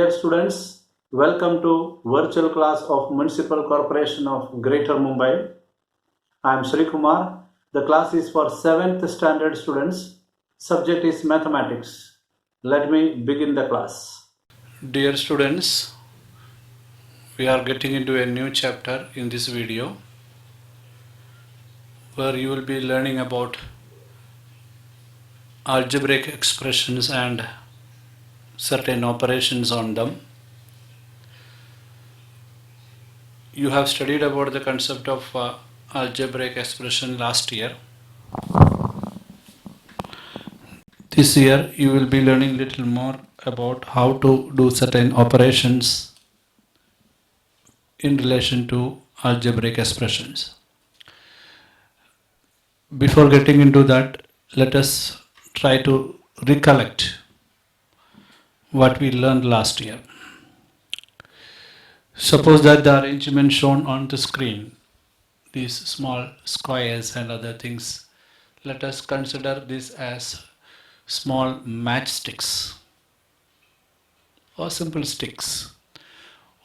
Dear students, welcome to virtual class of Municipal Corporation of Greater Mumbai. I am Sri Kumar. The class is for 7th standard students. Subject is mathematics. Let me begin the class. Dear students, we are getting into a new chapter in this video where you will be learning about algebraic expressions and certain operations on them. You have studied about the concept of algebraic expression last year. This year you will be learning little more about how to do certain operations in relation to algebraic expressions. Before getting into that, let us try to recollect what we learned last year. Suppose that the arrangement shown on the screen, these small squares and other things, let us consider this as small matchsticks or simple sticks.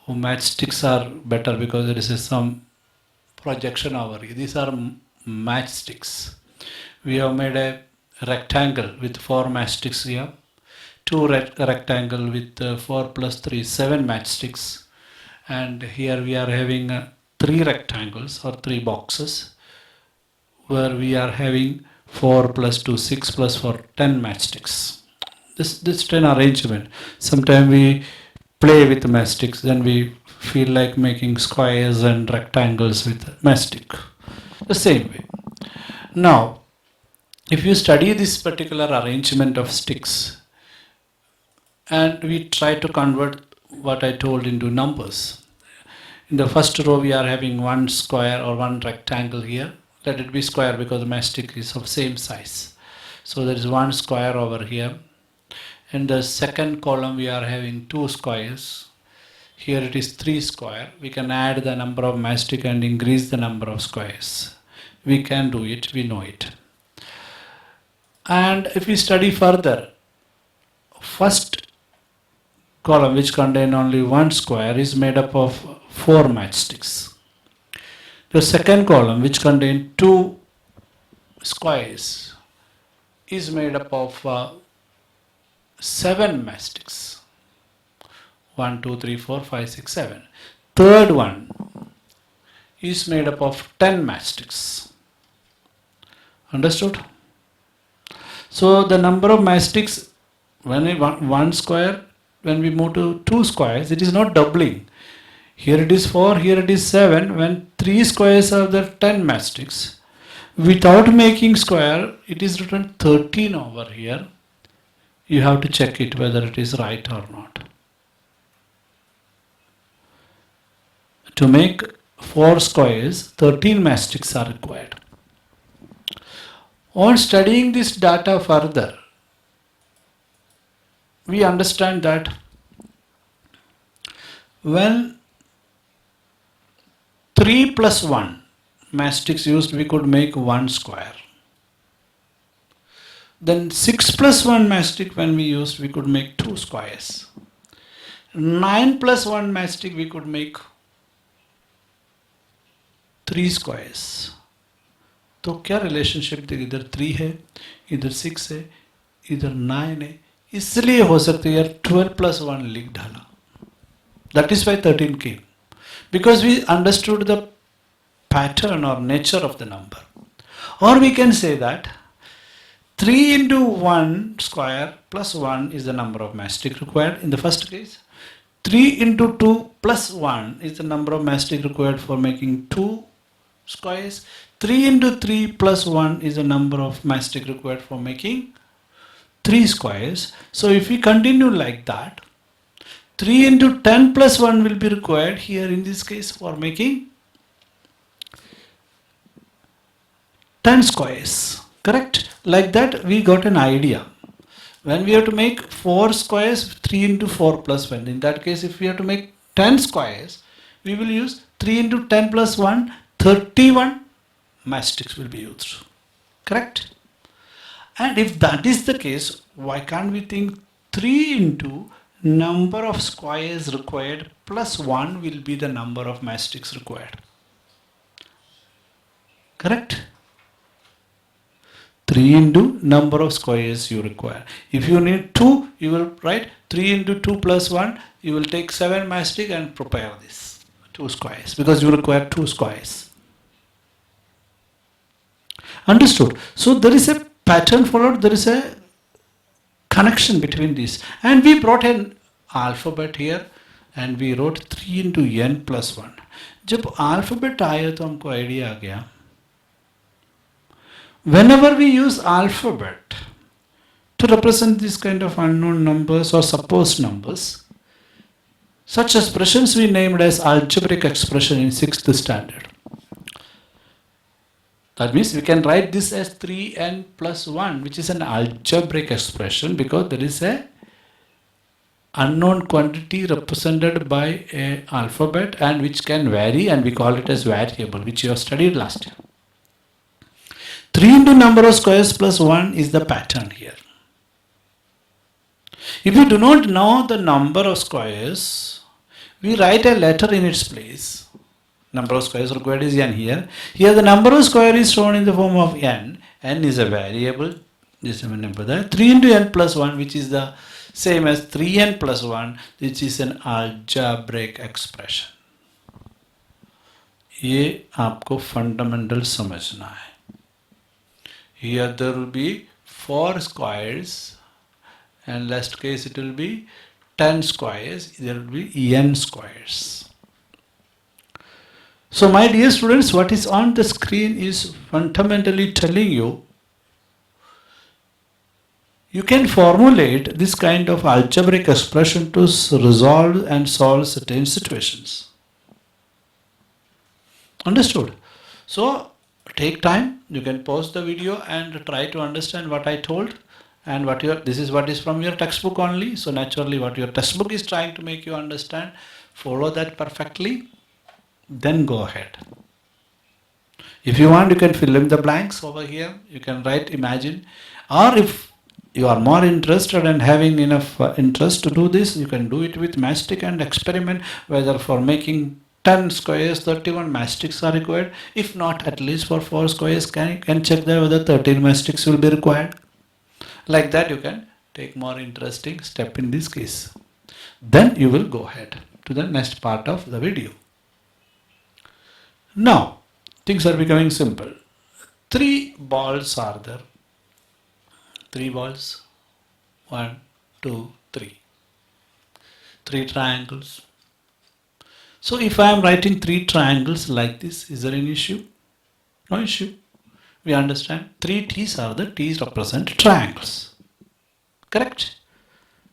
Matchsticks are better because there is some projection over here. These are matchsticks. We have made a rectangle with 4 matchsticks here, 2 rectangle with 4 plus 3, 7 matchsticks, and here we are having 3 rectangles or 3 boxes where we are having 4 plus 2, 6 plus 4, 10 matchsticks. This 10 arrangement. Sometimes we play with matchsticks, then we feel like making squares and rectangles with matchstick. The same way. Now, if you study this particular arrangement of sticks and we try to convert what I told into numbers. In the first row we are having 1 square or 1 rectangle here. Let it be square because the matchstick is of same size. So there is 1 square over here. In the second column we are having 2 squares. Here it is 3 square. We can add the number of matchstick and increase the number of squares. We can do it, we know it. And if we study further, first column which contain only 1 square is made up of 4 matchsticks. The second column which contain 2 squares is made up of 7 matchsticks. 1, 2, 3, 4, 5, 6, 7. Third one is made up of 10 matchsticks. Understood? So the number of matchsticks when we want 1 square, when we move to 2 squares, it is not doubling. Here it is 4, here it is 7. When 3 squares are the 10 matchsticks, without making square, it is written 13 over here. You have to check it whether it is right or not. To make 4 squares, 13 matchsticks are required. On studying this data further, we understand that when 3 plus 1 matchsticks used, we could make 1 square. Then 6 plus 1 matchstick when we used, we could make 2 squares. 9 plus 1 matchstick we could make 3 squares. तो क्या relationship देखिए, इधर 3 है, इधर 6 है, इधर 9 है, इसलिए हो सकता है यार 12 plus 1 लिख डाला. That is why 13 came. Because we understood the pattern or nature of the number. Or we can say that 3 into 1 square plus 1 is the number of matchstick required in the first case. 3 into 2 plus 1 is the number of matchstick required for making 2 squares. 3 into 3 plus 1 is the number of matchstick required for making 3 squares. So if we continue like that, 3 into 10 plus 1 will be required here in this case for making 10 squares. Correct? Like that we got an idea. When we have to make 4 squares, 3 into 4 plus 1. In that case, if we have to make 10 squares, we will use 3 into 10 plus 1, 31 matchsticks will be used. Correct? And if that is the case, why can't we think 3 into number of squares required plus 1 will be the number of matchsticks required. Correct? 3 into number of squares you require. If you need 2, you will write 3 into 2 plus 1. You will take 7 matchsticks and prepare this 2 squares because you require 2 squares. Understood? So there is a pattern followed, there is a connection between these. And we brought an alphabet here and we wrote 3 into n plus 1. जब alphabet आया तो हमको idea आ गया. Whenever we use alphabet to represent this kind of unknown numbers or supposed numbers, such expressions we named as algebraic expression in 6th standard. That means we can write this as 3n plus 1, which is an algebraic expression because there is a unknown quantity represented by a alphabet and which can vary, and we call it as variable, which you have studied last year. 3 into number of squares plus 1 is the pattern here. If you do not know the number of squares, we write a letter in its place. Number of squares required is n here. Here the number of square is shown in the form of n. N is a variable. This is a number there. 3 into n plus 1, which is the same as 3n plus 1, which is an algebraic expression. ये आपको fundamental समझना है. Here there will be 4 squares, and last case it will be 10 squares, there will be n squares. So my dear students, what is on the screen is fundamentally telling you, you can formulate this kind of algebraic expression to resolve and solve certain situations. Understood? So take time, you can pause the video and try to understand what I told and this is what is from your textbook only. So naturally what your textbook is trying to make you understand, follow that perfectly, then go ahead. If you want, you can fill in the blanks over here, you can write imagine, or if you are more interested and having enough interest to do this, you can do it with matchstick and experiment whether for making 10 squares, 31 matchsticks are required. If not, at least for 4 squares, can check there whether 13 matchsticks will be required. Like that, you can take more interesting step in this case. Then you will go ahead to the next part of the video. Now, things are becoming simple. 3 balls are there. 3 balls. 1, 2, 3. 3 triangles. So if I am writing 3 triangles like this, is there any issue? No issue. We understand 3 T's are the T's represent triangles. Correct?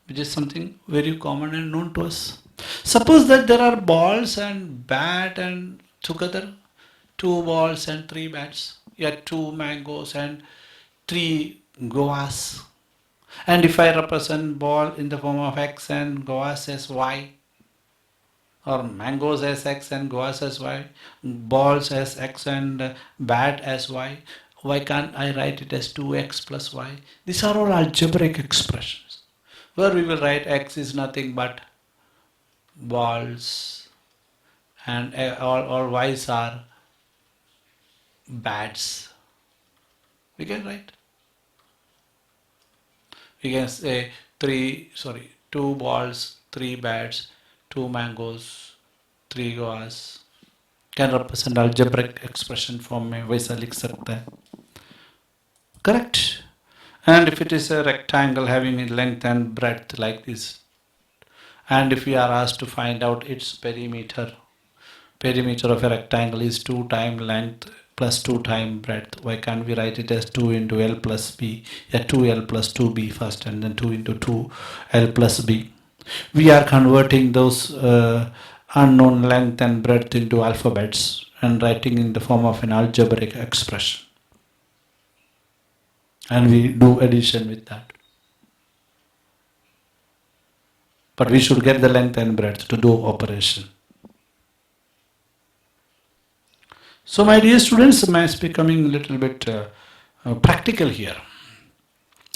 Which is something very common and known to us. Suppose that there are balls and bat and together 2 balls and 3 bats. You have 2 mangoes and 3 guavas. And if I represent ball in the form of X and guavas as Y, or mangoes as X and guavas as Y, balls as X and bat as Y, why can't I write it as 2x plus y? These are all algebraic expressions where we will write x is nothing but balls and all y's are bats. We can write. We can say 2 balls, 3 bats, 2 mangoes, 3 guavas. Can represent algebraic expression form में वैसा लिख सकता है. Correct? And if it is a rectangle having a length and breadth like this, and if we are asked to find out its perimeter of a rectangle is 2 times length plus 2 times breadth. Why can't we write it as 2 into L plus B? Yeah, 2L plus 2B first and then 2 into 2L plus B. We are converting those unknown length and breadth into alphabets and writing in the form of an algebraic expression. And we do addition with that. But we should get the length and breadth to do operation. So my dear students, maths becoming a little bit practical here.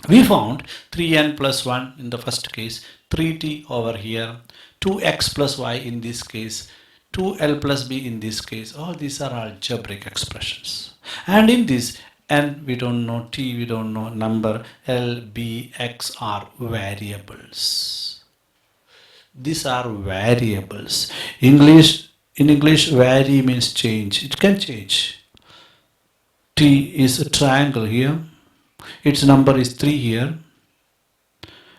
We found 3n plus 1 in the first case, 3t over here, 2x plus y in this case, 2l plus b in this case. All these are algebraic expressions. And in this, n we don't know, t we don't know, number, l, b, x are variables. These are variables. In English, vary means change. It can change. T is a triangle here. Its number is 3 here.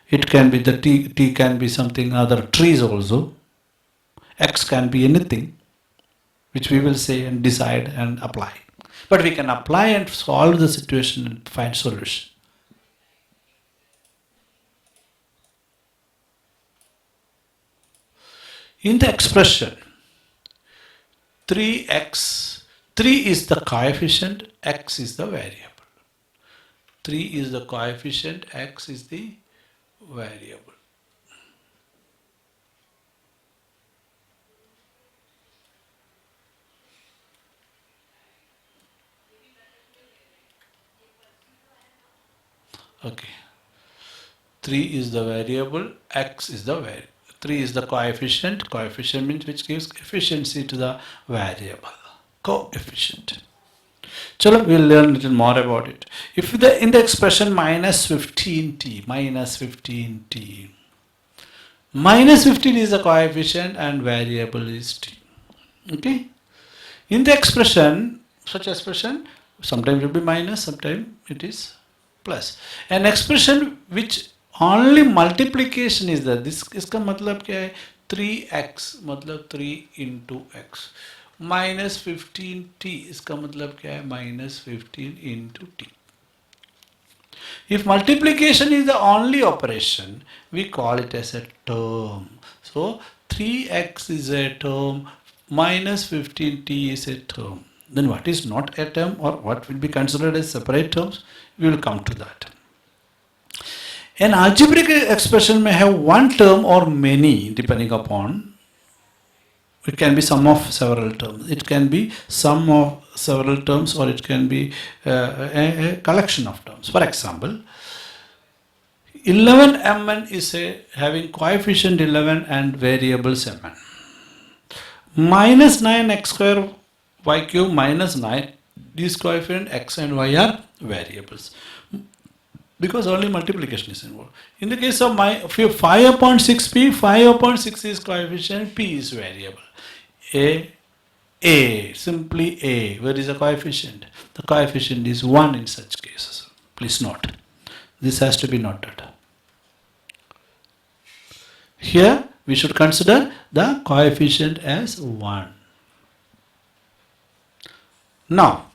It can be the t can be something other trees also. X can be anything, which we will say and decide and apply. But we can apply and solve the situation and find solution. In the expression 3x, 3 is the coefficient, x is the variable. 3 is the coefficient, x is the variable. Okay. 3 is the variable, x is the variable. 3 is the coefficient. Coefficient means which gives efficiency to the variable. Coefficient. Chalo, we'll learn a little more about it. If in the expression minus 15t, minus 15 is the coefficient and variable is t. Okay. In the expression, such expression, sometimes it will be minus, sometimes it is plus. An expression which only multiplication is there. This इसका मतलब क्या है? 3x मतलब 3 into x. Minus 15t इसका मतलब क्या है? Minus 15 into t. If multiplication is the only operation, we call it as a term. So 3x is a term, minus 15t is a term. Then what is not a term or what will be considered as separate terms? We will come to that. An algebraic expression may have one term or many depending upon. It can be sum of several terms. It can be sum of several terms or it can be a collection of terms. For example, 11mn is having coefficient 11 and variables mn. Minus 9x square y cube minus 9, these coefficient x and y are variables. Because only multiplication is involved. In the case of 5 upon 6p, 5 upon 6 is coefficient, p is variable. A, simply A. Where is the coefficient? The coefficient is 1 in such cases. Please note. This has to be noted. Here, we should consider the coefficient as 1. Now,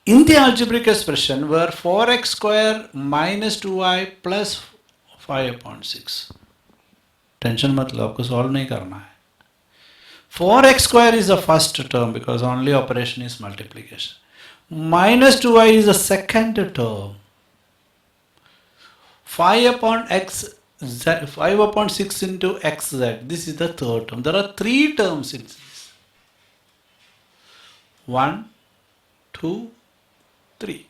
in the algebraic expression where 4x square minus 2y plus 5 upon 6. Tension मतलब आपको solve नहीं करना है. 4x square is the first term because only operation is multiplication. Minus 2y is the second term. 5 upon x, 5 upon 6 into xz. This is the third term. There are 3 terms in this. 1, 2, 3.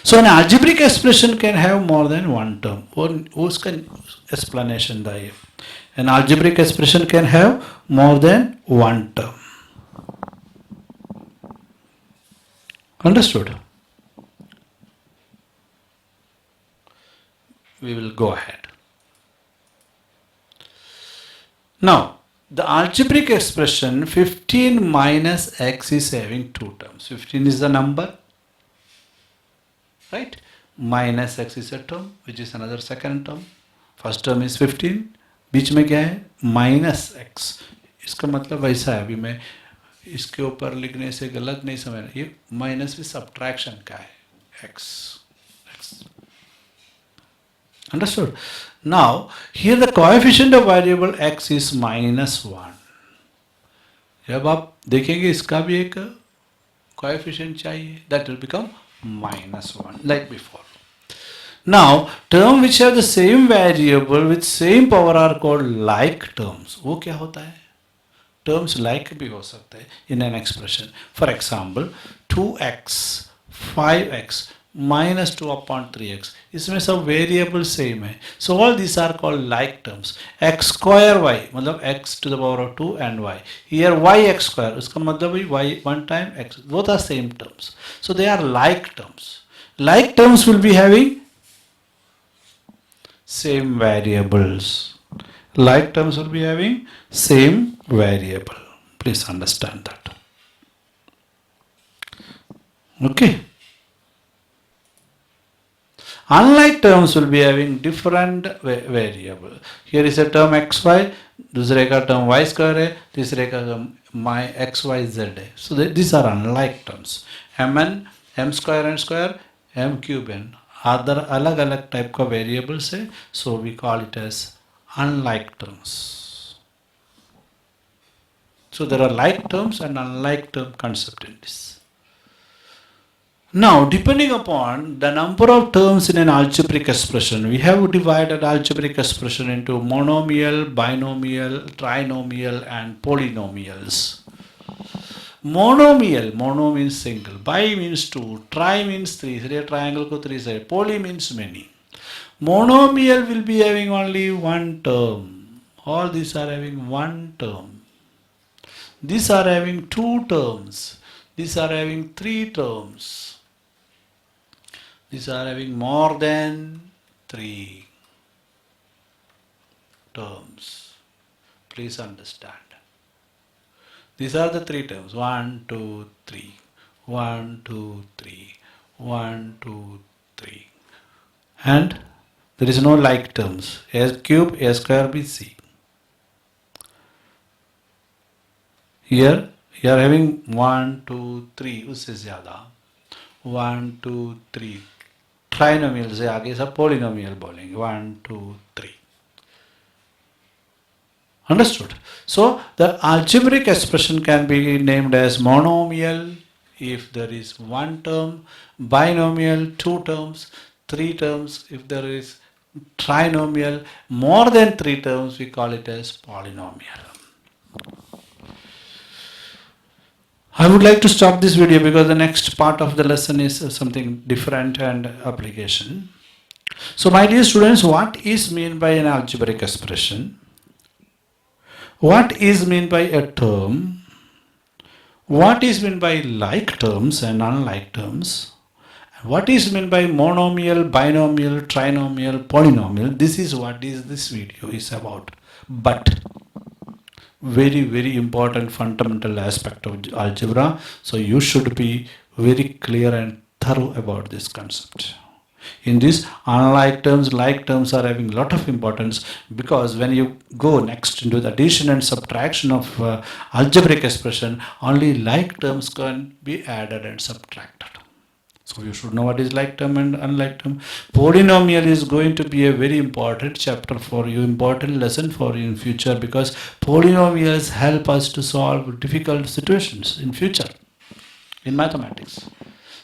So an algebraic expression can have more than one term. उसका explanation है. An algebraic expression can have more than one term. Understood? We will go ahead. Now, the algebraic expression 15 minus x is having 2 terms. 15 is the number. Right? Minus x is a term, which is another second term. First term is 15. बीच में क्या है? Minus x. इसका मतलब वैसा है. अभी मैं इसके ऊपर लिखने से गलत नहीं समझना. ये माइनस भी सब्ट्रैक्शन का है. x. Understood? Now, here the coefficient of variable x is minus 1. जब आप देखेंगे इसका भी एक coefficient चाहिए. That will become minus 1 like before. Now, terms which have the same variable with same power are called like terms. वो क्या होता है? Terms like भी हो सकता है in an expression. For example, 2x, 5x minus 2 upon 3x. इसमें सब वेरिएबल सेम है. So all these are called like terms. X square y मतलब x to the power of 2 and y. Here y x square उसका मतलब भी y one time x. Both are same terms. So they are like terms. Like terms will be having same variables. Like terms will be having same variable. Please understand that. Okay. Unlike terms will be having different variable. Here is a term xy, दूसरे का term y square है, तीसरे का my xyz है. So these are unlike terms. mn, m square n square, m cube n. Other अलग अलग type का variables है. So we call it as unlike terms. So there are like terms and unlike term concept in this. Now, depending upon the number of terms in an algebraic expression, we have divided algebraic expression into monomial, binomial, trinomial, and polynomials. Monomial, mono means single, bi means two, tri means three, three triangle ko three side, poly means many. Monomial will be having only one term. All these are having one term. These are having two terms. These are having three terms. These are having more than three terms. Please understand. These are the three terms. 1, 2, 3. 1, 2, 3. 1, 2, 3. And there is no like terms. A cube, A square, B, C. Here you are having 1, 2, 3. उससे ज़्यादा 1, 2, 3. Trinomial से आगे सब polynomial बोलेंगे 1, 2, 3. Understood? So the algebraic expression can be named as monomial if there is one term, binomial two terms, three terms if there is trinomial, more than three terms we call it as polynomial. I would like to stop this video because the next part of the lesson is something different and application. So my dear students, what is meant by an algebraic expression? What is meant by a term? What is meant by like terms and unlike terms? What is meant by monomial, binomial, trinomial, polynomial? This is what this video is about. But very, very important fundamental aspect of algebra. So you should be very clear and thorough about this concept. In this, unlike terms, like terms are having a lot of importance because when you go next into the addition and subtraction of algebraic expression, only like terms can be added and subtracted. So you should know what is like term and unlike term. Polynomial is going to be a very important chapter for you, important lesson for you in future because polynomials help us to solve difficult situations in future in mathematics.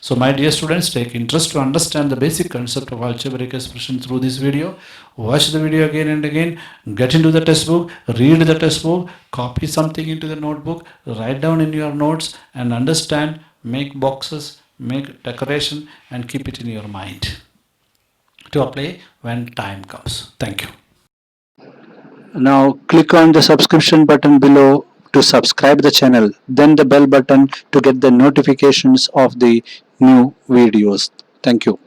So my dear students, take interest to understand the basic concept of algebraic expression through this video. Watch the video again and again, get into the textbook, read the textbook, copy something into the notebook, write down in your notes and understand, make boxes, make decoration and keep it in your mind to apply when time comes. Thank you. Now click on the subscription button below to subscribe the channel, then the bell button to get the notifications of the new videos. Thank you.